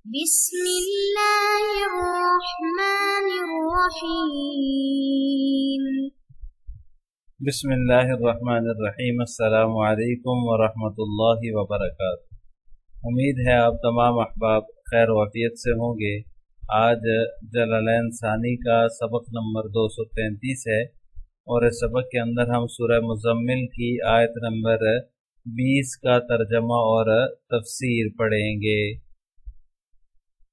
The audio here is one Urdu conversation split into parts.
بسم اللہ الرحمن الرحیم۔ بسم اللہ الرحمن الرحیم۔ السلام علیکم ورحمۃ اللہ وبرکاتہ۔ امید ہے آپ تمام احباب خیر و عافیت سے ہوں گے۔ آج جلالین ثانی کا سبق نمبر 233 ہے اور اس سبق کے اندر ہم سورہ مزمل کی آیت نمبر 20 کا ترجمہ اور تفسیر پڑھیں گے۔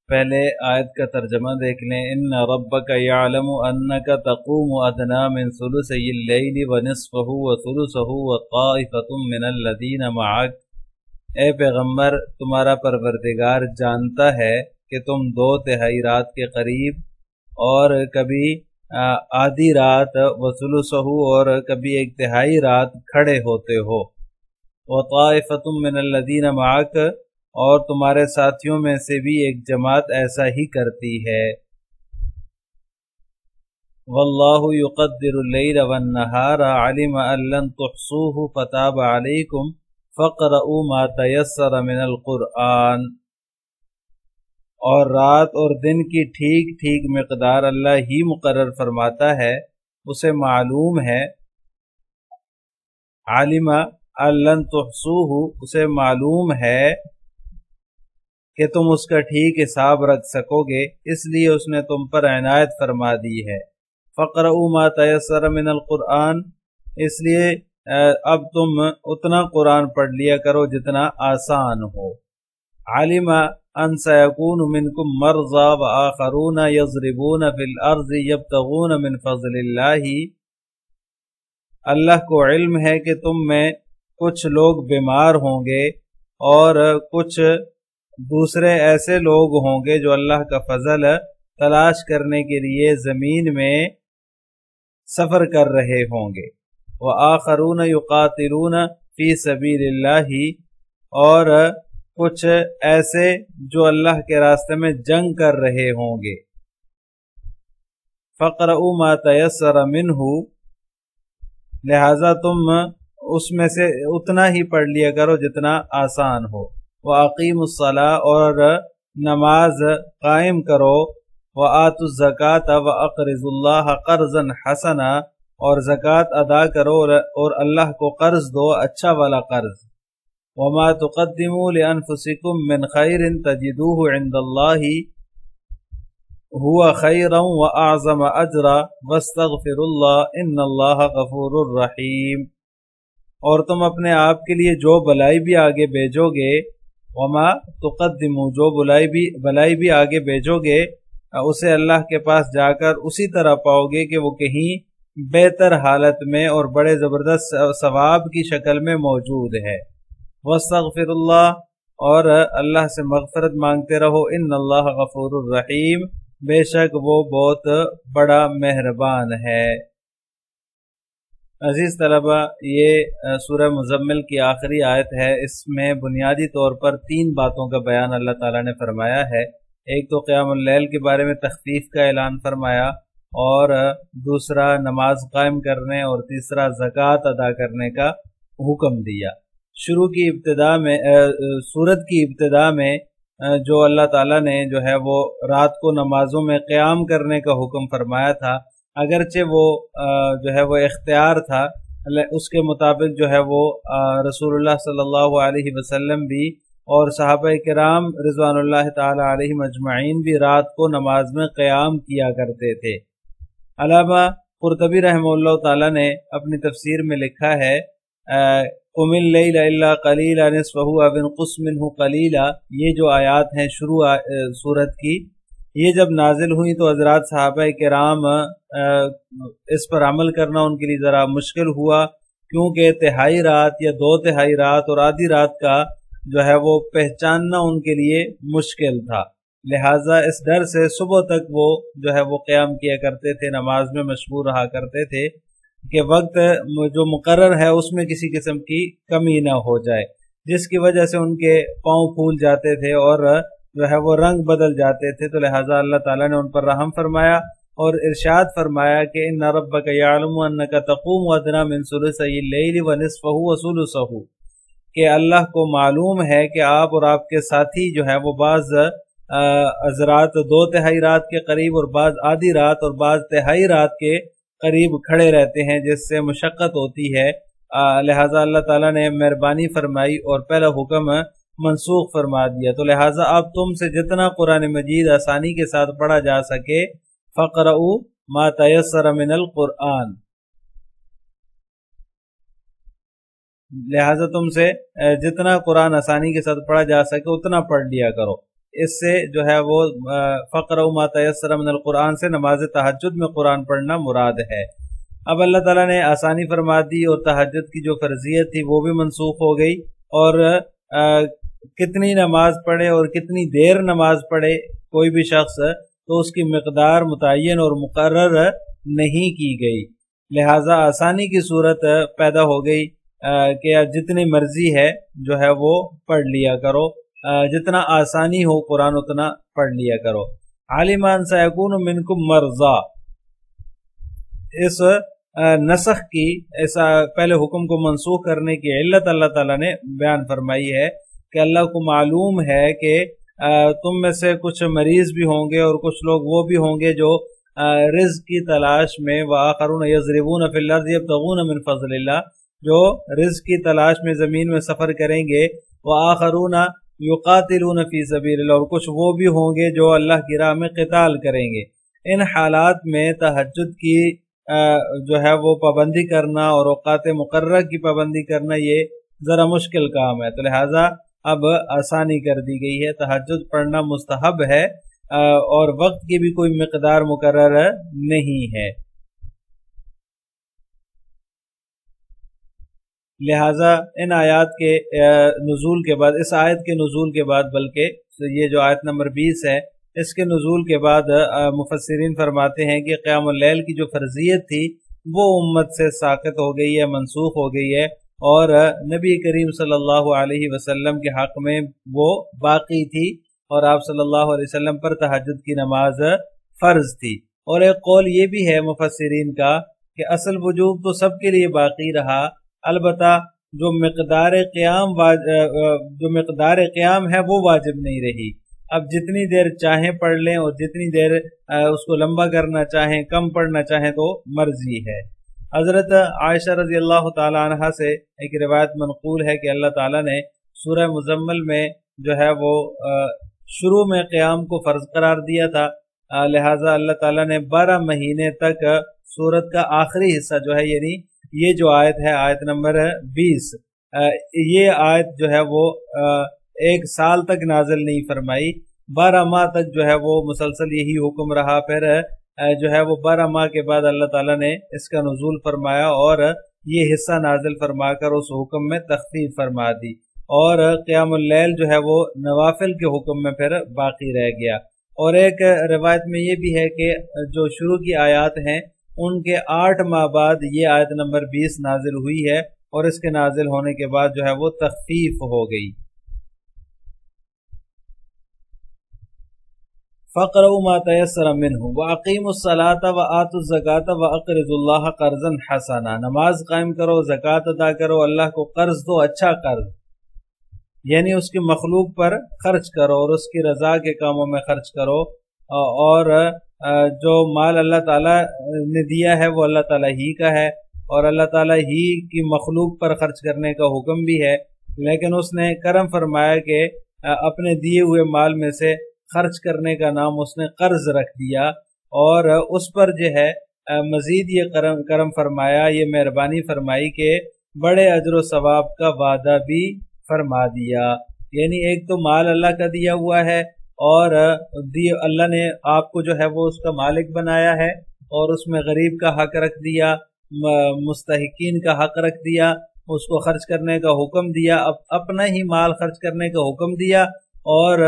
پہلے آیت کا ترجمہ دیکھ لیں۔ ان ربک یعلم انک تقوم ادنی من ثلثی اللیل ونصفہ وثلثہ وطائفۃ من الذین معک۔ اے پیغمبر، تمہارا پروردگار جانتا ہے کہ تم 2/3 رات کے قریب اور کبھی آدھی رات وثلثہ اور کبھی 1/3 رات کھڑے ہوتے ہو۔ وطائفۃ من الذین معک، اور تمہارے ساتھیوں میں سے بھی ایک جماعت ایسا ہی کرتی ہے۔ واللہ یقدر اللیل والنہار علم ان لن تحصوہ فتاب علیکم فاقرؤوا ما تیسر من القرآن۔ اور رات اور دن کی ٹھیک ٹھیک مقدار اللہ ہی مقرر فرماتا ہے، اسے معلوم ہے۔ علم ان لن تحصوہ، اسے معلوم ہے کہ تم اس کا ٹھیک حساب رکھ سکو گے، اس لیے اس نے تم پر عنایت فرما دی ہے۔ فَقْرَؤُوا مَا تَيَسَّرَ مِنَ الْقُرْآنِ، اس لیے اب تم اتنا قرآن پڑھ لیا کرو جتنا آسان ہو۔ عَلِمَ أَن سَيَكُونُ مِنْكُمْ مَرْضَىٰ وَآخَرُونَ يَضْرِبُونَ فِي الْأَرْضِ يَبْتَغُونَ مِنْ فَضْلِ اللَّهِ، اللہ کو علم ہے کہ تم میں کچھ لوگ بیمار ہوں گے اور کچھ دوسرے ایسے لوگ ہوں گے جو اللہ کا فضل تلاش کرنے کے لیے زمین میں سفر کر رہے ہوں گے۔ وَآخَرُونَ يُقَاتِلُونَ فِي سَبِيلِ اللَّهِ، اور کچھ ایسے جو اللہ کے راستے میں جنگ کر رہے ہوں گے۔ فَقْرَؤُوا مَا تَيَسَّرَ مِنْهُ، لہذا تم اس میں سے اتنا ہی پڑھ لیا کرو جتنا آسان ہو۔ وَأَقِيمُوا الصَّلَاةَ، اور نماز قائم کرو۔ وَآتُوا الزَّكَاةَ وَأَقْرِضُوا اللَّهَ قَرْضًا حَسَنًا، اور زکوٰۃ ادا کرو اور اللہ کو قرض دو، اچھا والا قرض۔ وَمَا تُقَدِّمُوا لِأَنفُسِكُم مِّن خَيْرٍ تَجِدُوهُ عِندَ اللَّهِ هُوَ خَيْرًا وَأَعْظَمَ أَجْرًا وَاسْتَغْفِرُوا اللَّهَ إِنَّ اللَّهَ غَفُورٌ رَحِيمٌ۔ اور تم اپنے آپ کے لیے جو بلائی بھی آگے بھیجو گے، وما تقدموا، جو بلائی بھی آگے بھیجو گے، اسے اللہ کے پاس جا کر اسی طرح پاؤ گے کہ وہ کہیں بہتر حالت میں اور بڑے زبردست ثواب کی شکل میں موجود ہے۔ واستغفر اللہ، اور اللہ سے مغفرت مانگتے رہو۔ ان اللہ غفور الرحیم، بے شک وہ بہت بڑا مہربان ہے۔ عزیز طلبہ، یہ سورہ مزمل کی آخری آیت ہے۔ اس میں بنیادی طور پر 3 باتوں کا بیان اللہ تعالیٰ نے فرمایا ہے۔ ایک تو قیام اللیل کے بارے میں تخفیف کا اعلان فرمایا، اور دوسرا نماز قائم کرنے، اور تیسرا زکوٰۃ ادا کرنے کا حکم دیا۔ سورت کی ابتدا میں جو اللہ تعالیٰ نے جو ہے وہ رات کو نمازوں میں قیام کرنے کا حکم فرمایا تھا، اگرچہ وہ جو ہے وہ اختیار تھا، اس کے مطابق جو ہے وہ رسول اللہ صلی اللہ علیہ وسلم بھی اور صحابہ کرام رضوان اللہ تعالی علیہم اجمعین بھی رات کو نماز میں قیام کیا کرتے تھے۔ علامہ قرطبی رحمہ اللہ تعالی نے اپنی تفسیر میں لکھا ہے، قم اللیل الا قلیلا نصفہ او انقص منہ قلیلا، یہ جو آیات ہیں شروع سورت کی، یہ جب نازل ہوئی تو حضرات صحابہ کرام اس پر عمل کرنا ان کے لیے ذرا مشکل ہوا، کیونکہ 1/3 رات یا 2/3 رات اور آدھی رات کا جو ہے وہ پہچاننا ان کے لیے مشکل تھا، لہٰذا اس ڈر سے صبح تک وہ جو ہے وہ قیام کیا کرتے تھے، نماز میں مشغول رہا کرتے تھے کہ وقت جو مقرر ہے اس میں کسی قسم کی کمی نہ ہو جائے، جس کی وجہ سے ان کے پاؤں پھول جاتے تھے اور جو ہے وہ رنگ بدل جاتے تھے۔ تو لہٰذا اللہ تعالیٰ نے ان پر رحم فرمایا اور ارشاد فرمایا کہ ان ربک یعلم انک تقوم ادنی من ثلثی اللیل ونصفہ وثلثہ، کہ اللہ کو معلوم ہے کہ آپ اور آپ کے ساتھی جو ہے وہ بعض حضرات 2/3 رات کے قریب اور بعض آدھی رات اور بعض تہائی رات کے قریب کھڑے رہتے ہیں، جس سے مشقت ہوتی ہے، لہٰذا اللہ تعالیٰ نے مہربانی فرمائی اور پہلا حکم منسوخ فرما دیا۔ تو لہٰذا اب تم سے جتنا قرآن مجید آسانی کے ساتھ پڑھا جا سکے، فقرؤ ما تیسر من القرآن، لہٰذا تم سے جتنا قرآن آسانی کے ساتھ پڑھا جا سکے اتنا پڑھ لیا کرو۔ اس سے جو ہے وہ فقرؤ ما تیسر من القرآن سے نماز تہجد میں قرآن پڑھنا مراد ہے۔ اب اللہ تعالیٰ نے آسانی فرما دی اور تہجد کی جو فرضیت تھی وہ بھی منسوخ ہو گئی، اور کتنی نماز پڑھے اور کتنی دیر نماز پڑھے کوئی بھی شخص، تو اس کی مقدار متعین اور مقرر نہیں کی گئی، لہٰذا آسانی کی صورت پیدا ہو گئی کہ جتنی مرضی ہے جو ہے وہ پڑھ لیا کرو، جتنا آسانی ہو قرآن اتنا پڑھ لیا کرو۔ عالم ان سیکون منکم مرضی، اس نسخ کی، اس پہلے حکم کو منسوخ کرنے کی علت اللہ تعالیٰ نے بیان فرمائی ہے کہ اللہ کو معلوم ہے کہ تم میں سے کچھ مریض بھی ہوں گے اور کچھ لوگ وہ بھی ہوں گے جو رزق کی تلاش میں، وآخرون یضربون فی الارض یبتغون من فضل اللہ، جو رزق کی تلاش میں زمین میں سفر کریں گے، وآخرون یقاتلون فی سبیل اللہ، اور کچھ وہ بھی ہوں گے جو اللہ کی راہ میں قتال کریں گے۔ ان حالات میں تہجد کی جو ہے وہ پابندی کرنا اور اوقات مقررہ کی پابندی کرنا یہ ذرا مشکل کام ہے، تو لہٰذا اب آسانی کر دی گئی ہے، تہجد پڑھنا مستحب ہے اور وقت کی بھی کوئی مقدار مقرر نہیں ہے۔ لہٰذا ان آیات کے نزول کے بعد، اس آیت کے نزول کے بعد، بلکہ یہ جو آیت نمبر 20 ہے اس کے نزول کے بعد مفسرین فرماتے ہیں کہ قیام اللیل کی جو فرضیت تھی وہ امت سے ساقط ہو گئی ہے، منسوخ ہو گئی ہے، اور نبی کریم صلی اللہ علیہ وسلم کے حق میں وہ باقی تھی، اور آپ صلی اللہ علیہ وسلم پر تہجد کی نماز فرض تھی۔ اور ایک قول یہ بھی ہے مفسرین کا کہ اصل وجوب تو سب کے لیے باقی رہا، البتہ جو مقدار قیام ہے وہ واجب نہیں رہی۔ اب جتنی دیر چاہیں پڑھ لیں اور جتنی دیر اس کو لمبا کرنا چاہیں، کم پڑھنا چاہیں، تو مرضی ہے۔ حضرت عائشہ رضی اللہ تعالی عنہ سے ایک روایت منقول ہے کہ اللہ تعالیٰ نے سورہ مزمل میں جو ہے وہ شروع میں قیام کو فرض قرار دیا تھا، لہٰذا اللہ تعالیٰ نے 12 مہینے تک سورت کا آخری حصہ جو ہے، یعنی یہ جو آیت ہے، آیت نمبر 20، یہ آیت جو ہے وہ 1 سال تک نازل نہیں فرمائی، 12 ماہ تک جو ہے وہ مسلسل یہی حکم رہا۔ پھر جو ہے وہ 12 ماہ کے بعد اللہ تعالیٰ نے اس کا نزول فرمایا اور یہ حصہ نازل فرما کر اس حکم میں تخفیف فرما دی، اور قیام اللیل جو ہے وہ نوافل کے حکم میں پھر باقی رہ گیا۔ اور ایک روایت میں یہ بھی ہے کہ جو شروع کی آیات ہیں ان کے 8 ماہ بعد یہ آیت نمبر 20 نازل ہوئی ہے، اور اس کے نازل ہونے کے بعد جو ہے وہ تخفیف ہو گئی۔ فَقْرَؤْا مَا تَيَسَّرَ مِنْهُ وَأَقِيمُوا الصَّلَاةَ وَآتُوا الزَّكَاةَ وَأَقْرِضُوا اللَّهَ قَرْضًا حَسَنًا، نماز قائم کرو، زکوٰۃ ادا کرو، اللہ کو قرض دو، اچھا قرض، یعنی اس کی مخلوق پر خرچ کرو اور اس کی رضا کے کاموں میں خرچ کرو، اور جو مال اللہ تعالیٰ نے دیا ہے وہ اللہ تعالیٰ ہی کا ہے، اور اللہ تعالیٰ ہی کی مخلوق پر خرچ کرنے کا حکم بھی ہے، لیکن اس نے کرم فرمایا کہ اپنے دیے ہوئے مال میں سے خرچ کرنے کا نام اس نے قرض رکھ دیا، اور اس پر جو ہے مزید یہ کرم فرمایا، یہ مہربانی فرمائی کہ بڑے اجر و ثواب کا وعدہ بھی فرما دیا۔ یعنی ایک تو مال اللہ کا دیا ہوا ہے، اور اللہ نے آپ کو جو ہے وہ اس کا مالک بنایا ہے، اور اس میں غریب کا حق رکھ دیا، مستحقین کا حق رکھ دیا، اس کو خرچ کرنے کا حکم دیا، اپنا ہی مال خرچ کرنے کا حکم دیا، اور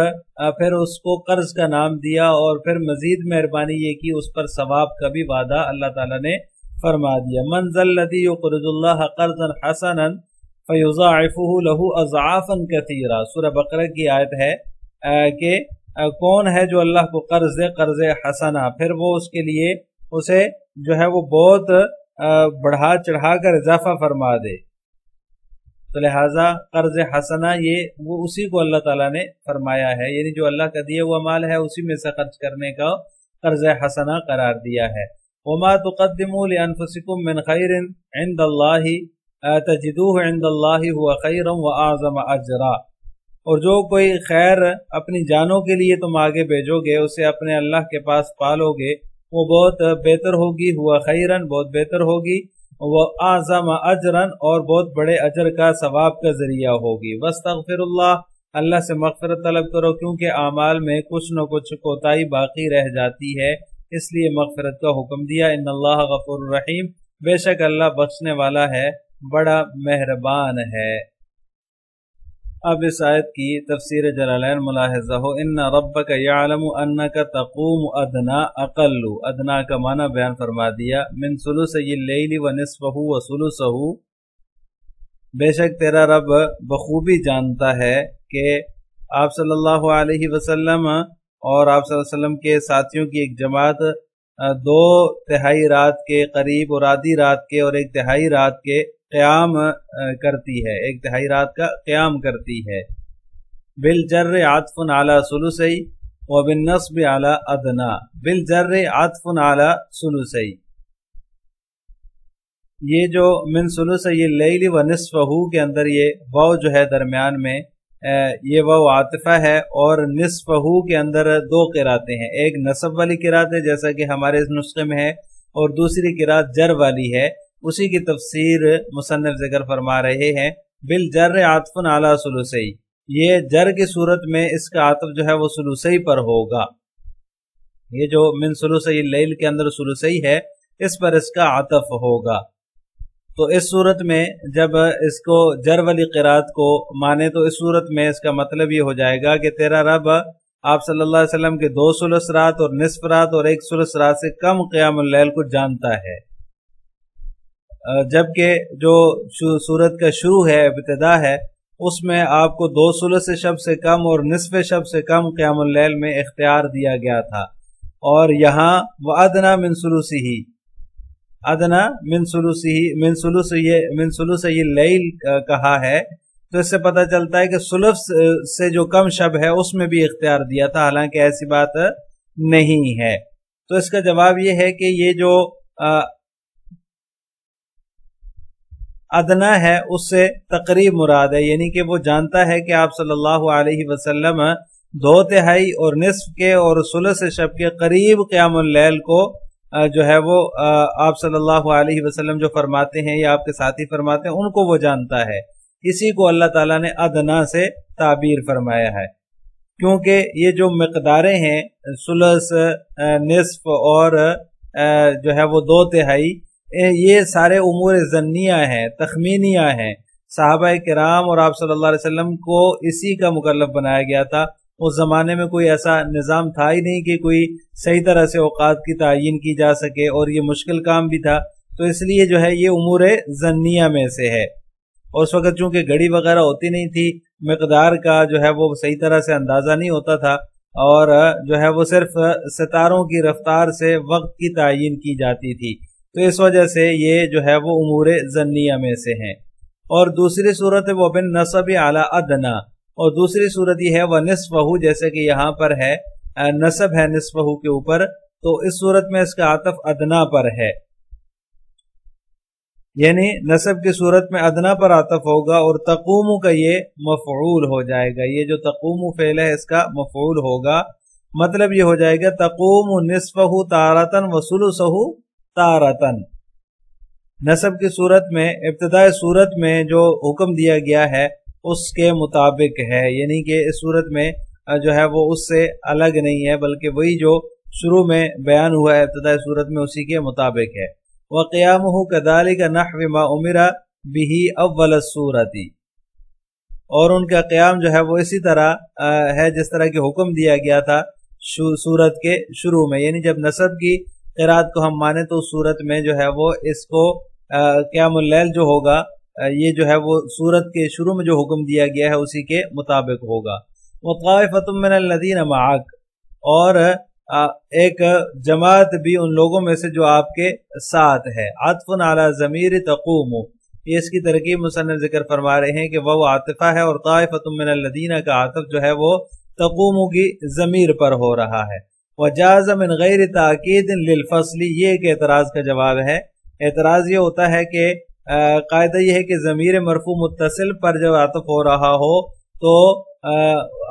پھر اس کو قرض کا نام دیا، اور پھر مزید مہربانی یہ کی اس پر ثواب کا بھی وعدہ اللہ تعالیٰ نے فرما دیا۔ من ذا الذی یقرض اللہ قرضا حسنا فیضاعفہ لہ اضعافا کثیرا، سورہ بقرہ کی آیت ہے کہ کون ہے جو اللہ کو قرض دے، قرض حسنا، پھر وہ اس کے لیے اسے جو ہے وہ بہت بڑھا چڑھا کر اضافہ فرما دے۔ تو لہٰذا قرض حسنہ یہ وہ اسی کو اللہ تعالیٰ نے فرمایا ہے، یعنی جو اللہ کا دیا ہوا مال ہے اسی میں سے خرچ کرنے کا قرض حسنہ قرار دیا ہے۔ وما تقدموا لانفسکم من خیر عند اللہ تجدوہ عند اللہ هو خیرا واعظم اجرا، اور جو کوئی خیر اپنی جانوں کے لیے تم آگے بھیجو گے اسے اپنے اللہ کے پاس پالو گے، وہ بہت بہتر ہوگی، ہوا خیرن بہت بہتر ہوگی، وہ اعظم اجرن اور بہت بڑے اجر کا ثواب کا ذریعہ ہوگی۔ واستغفر اللہ سے مغفرت طلب کرو، کیونکہ اعمال میں کچھ نہ کچھ کوتاہی باقی رہ جاتی ہے، اس لیے مغفرت کا حکم دیا۔ ان اللہ غفور رحیم، بے شک اللہ بخشنے والا ہے، بڑا مہربان ہے۔ اب اس آیت کی تفسیر جلالین ملاحظہ ہو، ان ربک یعلم انک تقوم ادنا، اقل ادنا کا معنی بیان فرما دیا، من ثلثی اللیل ونصفہ وثلثہ، بے شک تیرا رب بخوبی جانتا ہے کہ آپ صلی اللہ علیہ وسلم اور آپ صلی اللہ علیہ وسلم کے ساتھیوں کی ایک جماعت 2/3 رات کے قریب اور آدھی رات کے اور 1/3 رات کے قیام کرتی ہے، 1/3 رات کا قیام کرتی ہے۔ بالجر عطف علی ثلثی وبالنصب علی ادنا، بالجر عطف علی ثلثی، یہ جو من ثلثی اللیل ونصفہ کے اندر یہ واو جو ہے درمیان میں یہ واو عاطفہ ہے، اور نصفہ کے اندر 2 قراتیں ہیں، ایک نصب والی قرات ہے جیسا کہ ہمارے اس نسخے میں ہے، اور دوسری قرات جر والی ہے، اسی کی تفسیر مصنف ذکر فرما رہے ہیں۔ بالجر عطف علی ثلثی، یہ جر کی صورت میں اس کا عطف جو ہے وہ ثلثی پر ہوگا، یہ جو من ثلثی اللیل کے اندر ثلثی ہے اس پر اس کا عطف ہوگا۔ تو اس صورت میں جب اس کو جر والی قرات کو مانے تو اس صورت میں اس کا مطلب یہ ہو جائے گا کہ تیرا رب آپ صلی اللہ علیہ وسلم کے 2 ثلث رات اور نصف رات اور 1 ثلث رات سے کم قیام اللیل کو جانتا ہے، جبکہ جو صورت کا شروع ہے، ابتدا ہے، اس میں آپ کو 2 ثلث شب سے کم اور نصف شب سے کم قیام اللیل میں اختیار دیا گیا تھا، اور یہاں وَأَدْنَا مِن ثُلُثِهِ، ادنا من ثلثی اللیل کہا ہے، تو اس سے پتہ چلتا ہے کہ ثلث سے جو کم شب ہے اس میں بھی اختیار دیا تھا، حالانکہ ایسی بات نہیں ہے۔ تو اس کا جواب یہ ہے کہ یہ جو ادنا ہے اس سے تقریب مراد ہے، یعنی کہ وہ جانتا ہے کہ آپ صلی اللہ علیہ وسلم 2/3 اور نصف کے اور ثلث شب کے قریب قیام اللیل کو جو ہے وہ آپ صلی اللہ علیہ وسلم جو فرماتے ہیں یا آپ کے ساتھی فرماتے ہیں ان کو وہ جانتا ہے، اسی کو اللہ تعالیٰ نے ادنا سے تعبیر فرمایا ہے، کیونکہ یہ جو مقداریں ہیں ثلث، نصف اور جو ہے وہ 2/3، یہ سارے امور ظنیہ ہیں، تخمینیہ ہیں۔ صحابہ کرام اور آپ صلی اللہ علیہ وسلم کو اسی کا مکلف بنایا گیا تھا، اس زمانے میں کوئی ایسا نظام تھا ہی نہیں کہ کوئی صحیح طرح سے اوقات کی تعین کی جا سکے، اور یہ مشکل کام بھی تھا، تو اس لیے جو ہے یہ امور ظنیہ میں سے ہے، اور اس وقت چونکہ گھڑی وغیرہ ہوتی نہیں تھی، مقدار کا جو ہے وہ صحیح طرح سے اندازہ نہیں ہوتا تھا، اور جو ہے وہ صرف ستاروں کی رفتار سے وقت کی تعین کی جاتی تھی، تو اس وجہ سے یہ جو ہے وہ امور ظنیہ میں سے ہیں۔ اور دوسری صورت ہے وہ بالنصب علی ادنا، اور دوسری صورت یہ ہے وَنِصْفَهُ، جیسے کہ یہاں پر ہے نصب ہے نصفہ کے اوپر، تو اس صورت میں اس کا عطف ادنا پر ہے، یعنی نصب کی صورت میں ادنا پر عطف ہوگا، اور تقوم کا یہ مفعول ہو جائے گا، یہ جو تقوم فعل ہے اس کا مفعول ہوگا، مطلب یہ ہو جائے گا تقوم نصفہ تارتن وثلثہ تارتن۔ نصب کی صورت میں ابتدائی صورت میں جو حکم دیا گیا ہے اس کے مطابق ہے، یعنی کہ اس صورت میں جو ہے وہ اس سے الگ نہیں ہے، بلکہ وہی جو شروع میں بیان ہوا ہے ابتدائی صورت میں اسی کے مطابق ہے۔ وَقِيَامُهُ كَذَلِكَ نَحْوِ مَا أُمِرَ بِهِ أَوَّلَ السُّورَةِ، اور ان کا قیام جو ہے وہ اسی طرح ہے جس طرح کہ حکم دیا گیا تھا سورت کے شروع میں، یعنی جب نصب کی قرات کو ہم مانیں تو سورت میں جو ہے وہ اس کو قیام اللیل جو ہوگا یہ جو ہے وہ سورت کے شروع میں جو حکم دیا گیا ہے اسی کے مطابق ہوگا۔ وَطَائِفَةٌ مِّنَ الَّذِينَ مَعَكَ، اور ایک جماعت بھی ان لوگوں میں سے جو آپ کے ساتھ ہے، عطف علی ضمیر تقوم، یہ اس کی ترکیب مصنف ذکر فرما رہے ہیں کہ وہ عاطفہ ہے، اور طائفۃ من الذین کا عاطف جو ہے وہ تقوم کی ضمیر پر ہو رہا ہے۔ وجاز من غیر تاکید للفصل، یہ ایک اعتراض کا جواب ہے۔ اعتراض یہ ہوتا ہے کہ قاعدہ یہ ہے کہ ضمیر مرفوع متصل پر جب عاطف ہو رہا ہو تو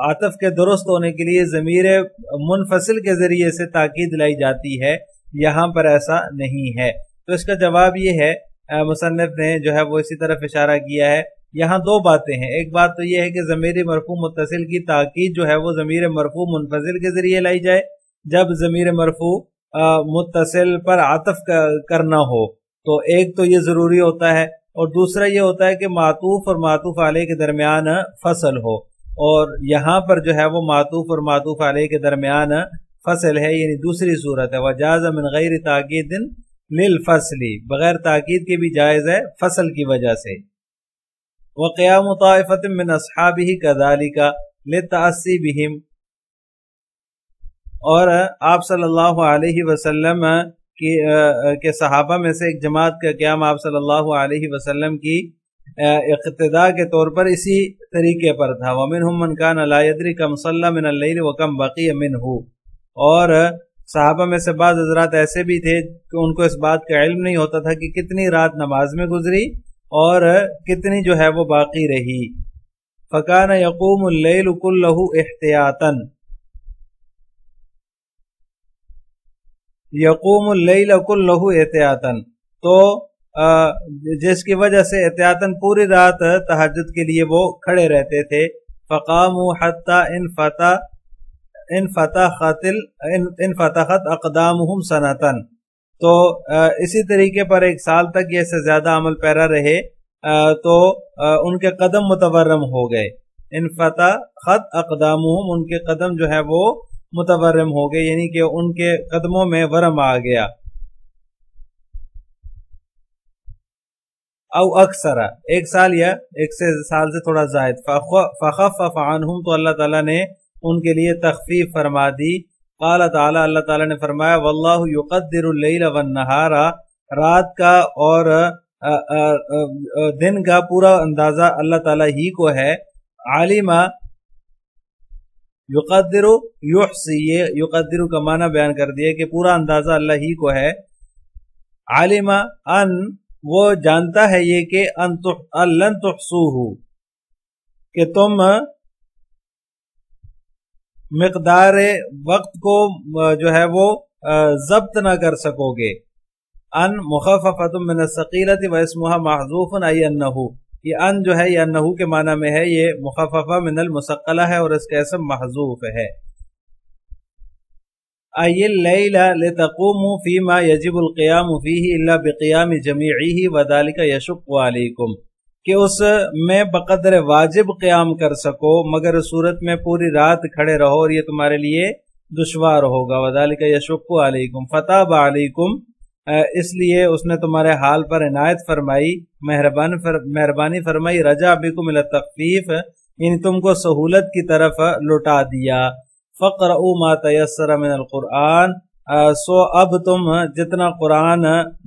عاطف کے درست ہونے کے لیے ضمیر منفصل کے ذریعے سے تاکید لائی جاتی ہے، یہاں پر ایسا نہیں ہے۔ تو اس کا جواب یہ ہے، مصنف نے جو ہے وہ اسی طرف اشارہ کیا ہے۔ یہاں دو باتیں ہیں، ایک بات تو یہ ہے کہ ضمیر مرفوع متصل کی تاکید جو ہے وہ ضمیر مرفوع منفصل کے ذریعے لائی جائے جب ضمیر مرفوع متصل پر عطف کرنا ہو، تو ایک تو یہ ضروری ہوتا ہے، اور دوسرا یہ ہوتا ہے کہ معطوف اور معطوف علیہ کے درمیان فصل ہو، اور یہاں پر جو ہے وہ معطوف اور معطوف علیہ کے درمیان فصل ہے، یعنی دوسری صورت ہے وجاز من غیر تاکید للفصل، بغیر تاکید کے بھی جائز ہے فصل کی وجہ سے۔ وقیام طائفۃ من اصحابہ کذالک للتأسی بہم، اور آپ صلی اللہ علیہ وسلم کے صحابہ میں سے ایک جماعت کا قیام آپ صلی اللہ علیہ وسلم کی اقتداء کے طور پر اسی طریقے پر تھا۔ ومنہم من کان لا یدری کم صلی من اللیل وکم بقی منہ، اور صحابہ میں سے بعض حضرات ایسے بھی تھے کہ ان کو اس بات کا علم نہیں ہوتا تھا کہ کتنی رات نماز میں گزری اور کتنی جو ہے وہ باقی رہی۔ فکان یقوم اللیل کلہ احتیاطا، یقوم اللیل کلہ احتیاطا، تو جس کی وجہ سے احتیاطاً پوری رات تہجد کے لیے وہ کھڑے رہتے تھے۔ فقاموا حتی انفتحت اقدامہم سنتاً، تو اسی طریقے پر ایک سال تک یہ سے زیادہ عمل پیرا رہے تو ان کے قدم متورم ہو گئے۔ انفتحت اقدامہم، ان کے قدم جو ہے وہ متورم ہو گئے، یعنی کہ ان کے قدموں میں ورم آ گیا۔ او اکثر، ایک سال یا ایک سے سال سے تھوڑا زائد۔ فخفف عنہم، تو اللہ تعالیٰ نے ان کے لیے تخفیف فرما دی۔ قال تعالیٰ، اللہ تعالیٰ نے فرمایا واللہ یقدر اللیل والنہار، رات کا اور دن کا پورا اندازہ اللہ تعالیٰ ہی کو ہے۔ علم یقدر یحصی، یقدر کا معنی بیان کر دیا کہ پورا اندازہ اللہ ہی کو ہے۔ علم ان، وہ جانتا ہے یہ کہ ان لن تحصوہ، کہ تم مقدار وقت کو جو ہے وہ ضبط نہ کر سکو گے۔ ان مخففۃ من الثقیلۃ واسمها محذوف، ای انہ، یہ ان جو ہے یہ انہ کے معنی میں ہے، یہ مخففہ من المثقلہ ہے اور اس کا اسم محذوف ہے۔ ای اللیل لتقوموا فیما یجب القیام فیہ الا بقیام جمیعہ وذلک یشق علیکم، کہ اس میں بقدر واجب قیام کر سکو مگر اس صورت میں پوری رات کھڑے رہو اور یہ تمہارے لیے دشوار ہوگا۔ وذالک یشق علیکم فتاب علیکم، اس لیے اس نے تمہارے حال پر عنایت فرمائی، مہربانی فرمائی۔ رجع بکم الی التخفیف، یعنی تم کو سہولت کی طرف لوٹا دیا۔ فقرؤوا ما تیسر من القرآن، سو اب تم جتنا قرآن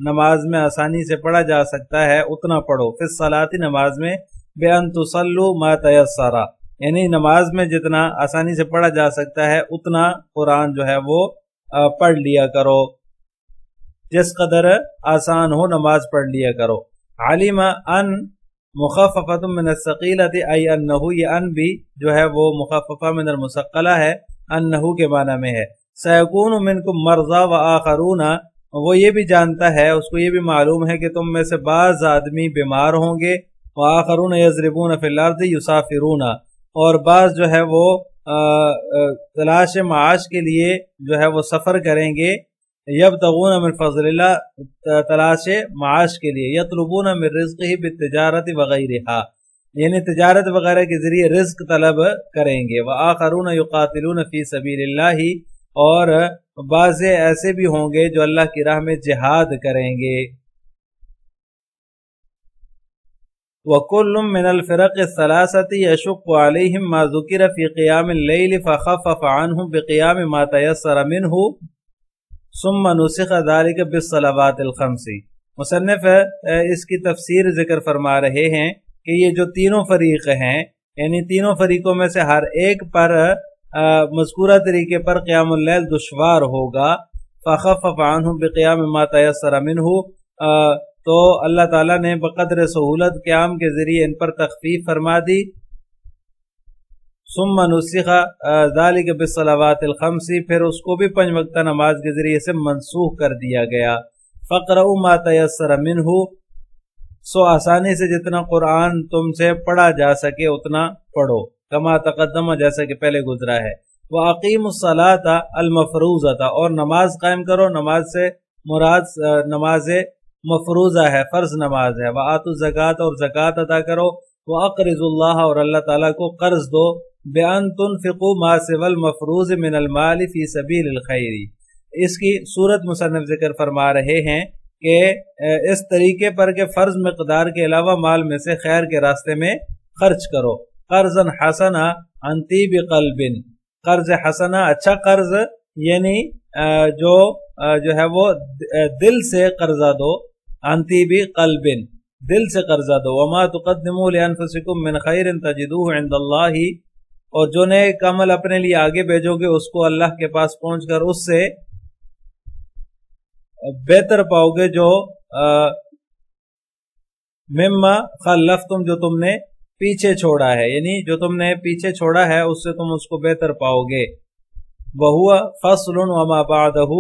نماز میں آسانی سے پڑھا جا سکتا ہے اتنا پڑھو۔ فی الصلاۃ، نماز میں، بان تصلوا ما تیسر، یعنی نماز میں جتنا آسانی سے پڑھا جا سکتا ہے اتنا قرآن جو ہے وہ پڑھ لیا کرو، جس قدر آسان ہو نماز پڑھ لیا کرو۔ علم ان مخففۃ من الثقیلۃ، ای انہ، یہ ان بھی جو ہے وہ مخففہ من المثقلہ ہے، انہ کے معنی میں ہے۔ سیکون منکم مرضی وآخرون، وہ یہ بھی جانتا ہے، اس کو یہ بھی معلوم ہے کہ تم میں سے بعض آدمی بیمار ہوں گے، وآخرون یضربون فی الارض یسافرون، اور بعض جو ہے وہ تلاش معاش کے لیے جو ہے وہ سفر کریں گے، یبتغون من فضل اللہ، تلاش معاش کے لیے، یطلبون من رزقہ بالتجارت وغیرہا، یعنی تجارت وغیرہ کے ذریعے رزق طلب کریں گے۔ وآخرون یقاتلون فی سبیل اللہ، اور بعض ایسے بھی ہوں گے جو اللہ کی راہ میں جہاد کریں گے۔ وَكُلٌّ مِّنَ الْفِرَقِ الثَّلَاثَةِ يَشُقُّ عَلَيْهِمْ مَا ذُكِرَ فِي قِيَامِ اللَّيْلِ فَخَفَّفَ عَنْهُمْ بِقِيَامِ مَا تَيَسَّرَ مِنْهُ ثُمَّ نُسِخَ ذَلِكَ بِالصَّلَوَاتِ الْخَمْسِ، مصنف اس کی تفسیر ذکر فرما رہے ہیں کہ یہ جو تینوں فریق ہیں، یعنی تینوں فریقوں میں سے ہر ایک پر مذکورہ طریقے پر قیام اللیل دشوار ہوگا، فخفف عنہم بقیام ما تیسر منہ، تو اللہ تعالیٰ نے بقدر سہولت قیام کے ذریعے ان پر تخفیف فرما دی۔ ثم نسخ ذلک بالصلوات الخمس، پھر اس کو بھی 5 وقتہ نماز کے ذریعے سے منسوخ کر دیا گیا۔ فقرؤوا ما تیسر منہ، سو آسانی سے جتنا قرآن تم سے پڑھا جا سکے اتنا پڑھو، کما تقدم، جیسا کہ پہلے گزرا ہے۔ وَأَقِيمُوا الصَّلَاةَ الْمَفْرُوضَةَ، اور نماز قائم کرو، نماز سے مراد نماز مفروضہ ہے، فرض نماز ہے۔ وَآتُوا الزَّكَاةَ، اور زکوٰۃ ادا کرو۔ وَأَقْرِضُوا اللَّهَ، اور اللہ تعالیٰ کو قرض دو۔ بِأَن تُنفِقُوا مَا سِوَى الْمَفْرُوضِ مِنَ الْمَالِ فِي سَبِيلِ الْخَيْرِ، اس کی صورت مصنف ذکر فرما رہے ہیں کہ اس طریقے پر کہ فرض مقدار کے علاوہ مال میں سے خیر کے راستے میں خرچ کرو۔ قرضاً حسنا عن طیب قلب، قرض حسنا اچھا قرض، یعنی جو ہے وہ دل سے قرضہ دو، عن طیب قلب، دل سے قرضہ دو۔ وما تقدموا لانفسکم من خیر تجدوہ عند اللہ، اور جو نیک عمل اپنے لیے آگے بھیجو گے اس کو اللہ کے پاس پہنچ کر اس سے بہتر پاؤ گے جو مما خلفتم، جو تم نے پیچھے چھوڑا ہے، یعنی جو تم نے پیچھے چھوڑا ہے اس سے تم اس کو بہتر پاؤ گے۔ وَهُوَ فَصْلٌ وَمَا بَعْدَهُ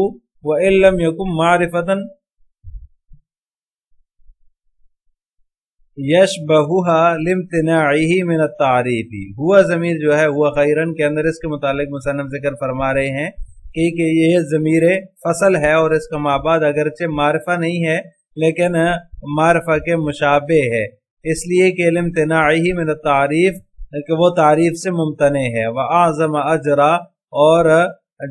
وَإِن لَّمْ يَكُن مَّعْرِفَةً يَشْبَهُهَا لِامْتِنَاعِهِ مِنَ التَّعْرِيفِ، ہوا ضمیر جو ہے ہوا خیرن کے اندر اس کے متعلق مصنف ذکر فرما رہے ہیں کہ یہ ضمیر فصل ہے، اور اس کا مابعد اگرچہ معرفہ نہیں ہے لیکن معرفہ کے مشابہ ہے، اس لیے کہ لامتناعہ من التعریف، کہ وہ تعریف سے ممتنع ہے۔ وَأَعْظَمَ أَجْرًا، اور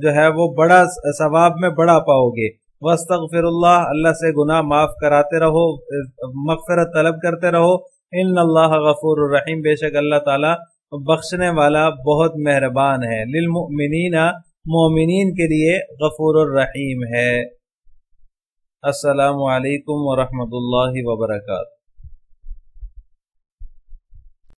جو ہے وہ بڑا ثواب میں بڑا پاؤ گے۔ وَاسْتَغْفِرُ اللَّهَ، اللہ سے گناہ معاف کراتے رہو، مغفرت طلب کرتے رہو۔ إِنَّ اللَّهَ غَفُورٌ رَحِيمٌ، بے شک اللہ تعالیٰ بخشنے والا بہت مہربان ہے۔ لِلْمُؤْمِنِينَ، مومنین کے لیے غفور الرحیم ہے۔ السلام علیکم ورحمۃ اللہ وبرکاتہ۔